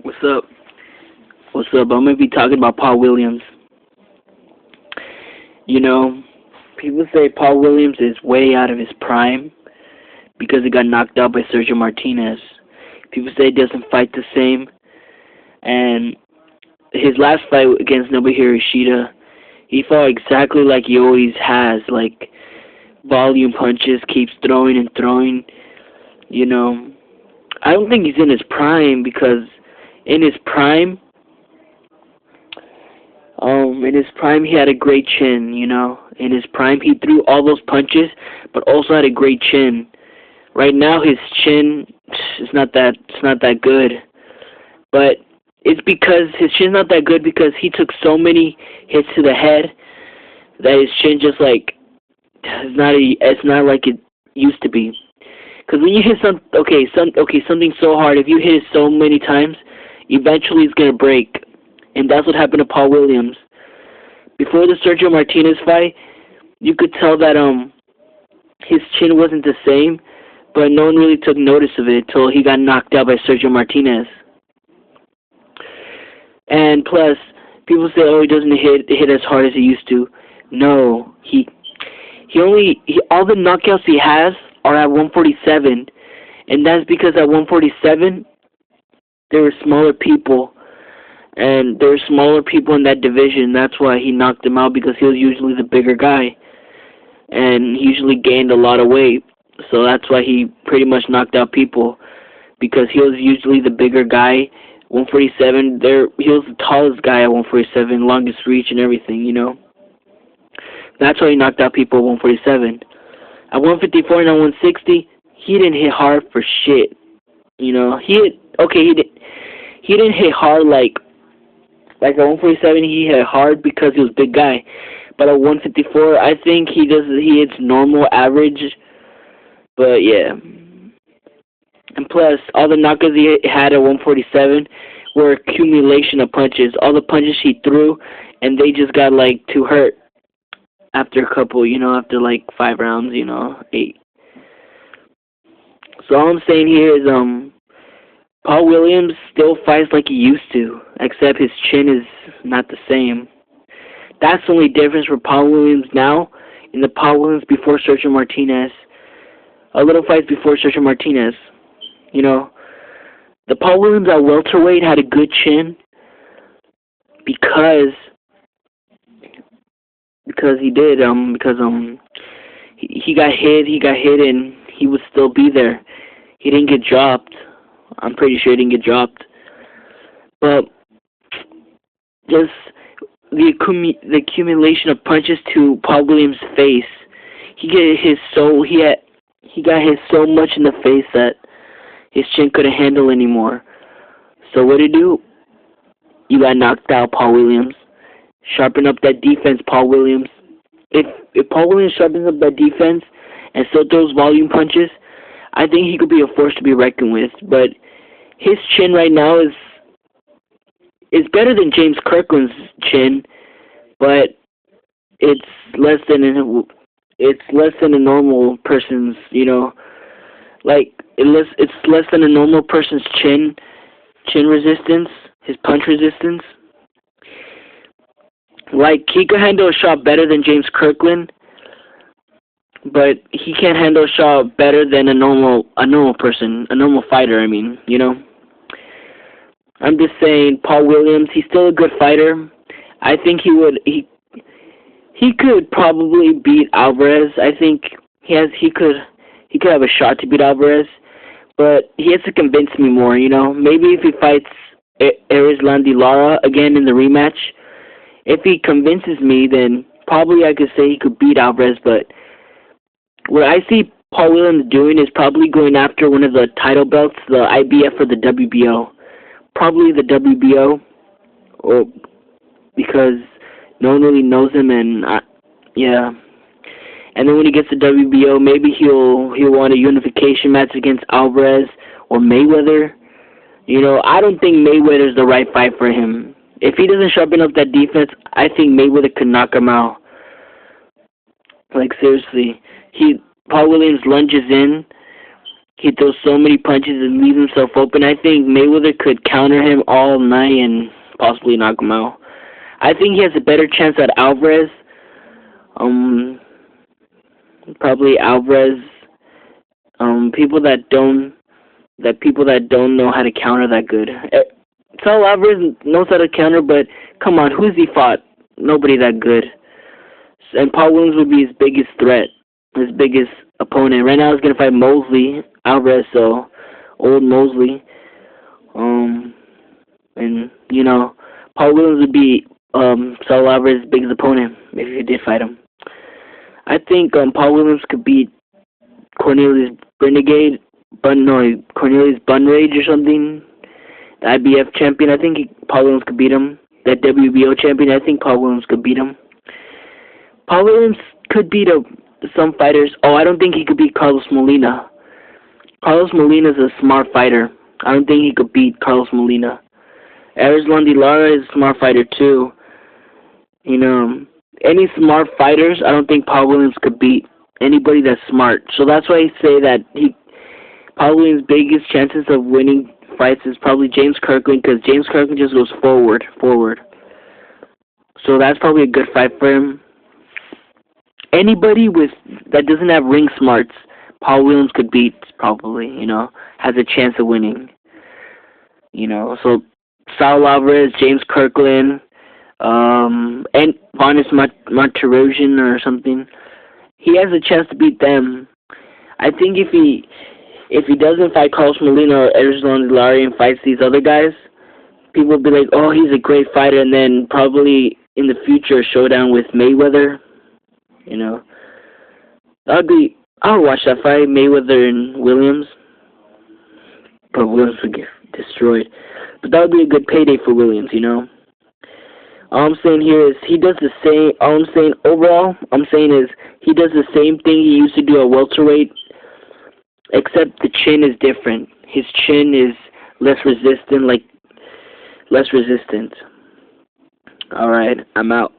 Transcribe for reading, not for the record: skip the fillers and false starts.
What's up? What's up? I'm gonna be talking about Paul Williams. You know, people say Paul Williams is way out of his prime because he got knocked out by Sergio Martinez. People say he doesn't fight the same, and his last fight against Nobuhiro Ishida, he fought exactly like he always has, like volume punches, keeps throwing and throwing. You know, I don't think he's in his prime because in his prime, he had a great chin, you know. In his prime, he threw all those punches, but also had a great chin. Right now, his chin is not that good. But it's because his chin's not that good because he took so many hits to the head that his chin just like it's not like it used to be. Because when you hit something so hard, if you hit it so many times, eventually it's gonna break, and that's what happened to Paul Williams. Before the Sergio Martinez fight, you could tell that his chin wasn't the same, but no one really took notice of it until he got knocked out by Sergio Martinez. And plus, people say, oh, he doesn't hit as hard as he used to. No, all the knockouts he has are at 147, and that's because at 147 there were smaller people, and there were smaller people in that division. That's why he knocked him out, because he was usually the bigger guy, and he usually gained a lot of weight. So that's why he pretty much knocked out people, because he was usually the bigger guy. 147, he was the tallest guy at 147, longest reach and everything, you know. That's why he knocked out people at 147. At 154 and at 160, he didn't hit hard for shit. You know, he didn't hit hard like at 147 he hit hard because he was a big guy. But at 154, I think he hits normal average. But yeah. And plus, all the knockouts he had at 147 were accumulation of punches. All the punches he threw, and they just got like too hurt after a couple, you know, after like 5 rounds, you know, 8. So all I'm saying here is Paul Williams still fights like he used to, except his chin is not the same. That's the only difference for Paul Williams now and the Paul Williams before Sergio Martinez. A little fights before Sergio Martinez. You know, the Paul Williams at welterweight had a good chin because he got hit and he would still be there. He didn't get dropped. I'm pretty sure he didn't get dropped. But just the accumulation of punches to Paul Williams' face, he got hit so much in the face that his chin couldn't handle anymore. So what did he do? You got knocked out, Paul Williams. Sharpen up that defense, Paul Williams. If Paul Williams sharpens up that defense and still throws volume punches, I think he could be a force to be reckoned with. But his chin right now is better than James Kirkland's chin, but it's less than a normal person's, you know, like it's less than a normal person's chin resistance, his punch resistance. Like, he could handle a shot better than James Kirkland, but he can't handle a shot better than a normal person, a normal fighter, I mean, you know. I'm just saying, Paul Williams, he's still a good fighter. I think he could probably beat Alvarez. I think he could have a shot to beat Alvarez, but he has to convince me more, you know. Maybe if he fights Erislandy Lara again in the rematch, if he convinces me, then probably I could say he could beat Alvarez. But what I see Paul Williams doing is probably going after one of the title belts, the IBF or the WBO. Probably the WBO, or because no one really knows him, and yeah. And then when he gets to WBO, maybe he'll want a unification match against Alvarez or Mayweather. You know, I don't think Mayweather's the right fight for him. If he doesn't sharpen up that defense, I think Mayweather could knock him out. Like, seriously. Paul Williams lunges in, He throws so many punches and leaves himself open. I think Mayweather could counter him all night and possibly knock him out. I think he has a better chance at Alvarez. Probably Alvarez. People that don't know how to counter that good. Saul Alvarez knows how to counter, but come on, who's he fought? Nobody that good. And Paul Williams would be his biggest threat, his biggest opponent. Right now he's going to fight Mosley Alvarez, so old Mosley. And, you know, Paul Williams would be Saul Alvarez's biggest opponent if he did fight him. I think Paul Williams could beat Cornelius Cornelius Bunrage or something, the IBF champion. I think Paul Williams could beat him. That WBO champion, I think Paul Williams could beat him. Paul Williams could beat some fighters. Oh, I don't think he could beat Carlos Molina. Carlos Molina is a smart fighter. I don't think he could beat Carlos Molina. Erislandy Lara is a smart fighter too. You know, any smart fighters, I don't think Paul Williams could beat anybody that's smart. So that's why I say that Paul Williams' biggest chances of winning fights is probably James Kirkland, because James Kirkland just goes forward. So that's probably a good fight for him. Anybody that doesn't have ring smarts, Paul Williams could beat probably, you know, has a chance of winning. You know, so Saul Alvarez, James Kirkland, and Vanes Martirosyan or something, he has a chance to beat them. I think if he doesn't fight Carlos Molina or Erislandy Lara and fights these other guys, people will be like, oh, he's a great fighter, and then probably in the future a showdown with Mayweather. You know, I'll watch that fight, Mayweather and Williams, but Williams would get destroyed. But that would be a good payday for Williams, you know. All I'm saying here is he does the same. All I'm saying overall, is he does the same thing he used to do at welterweight, except the chin is different. His chin is less resistant. All right, I'm out.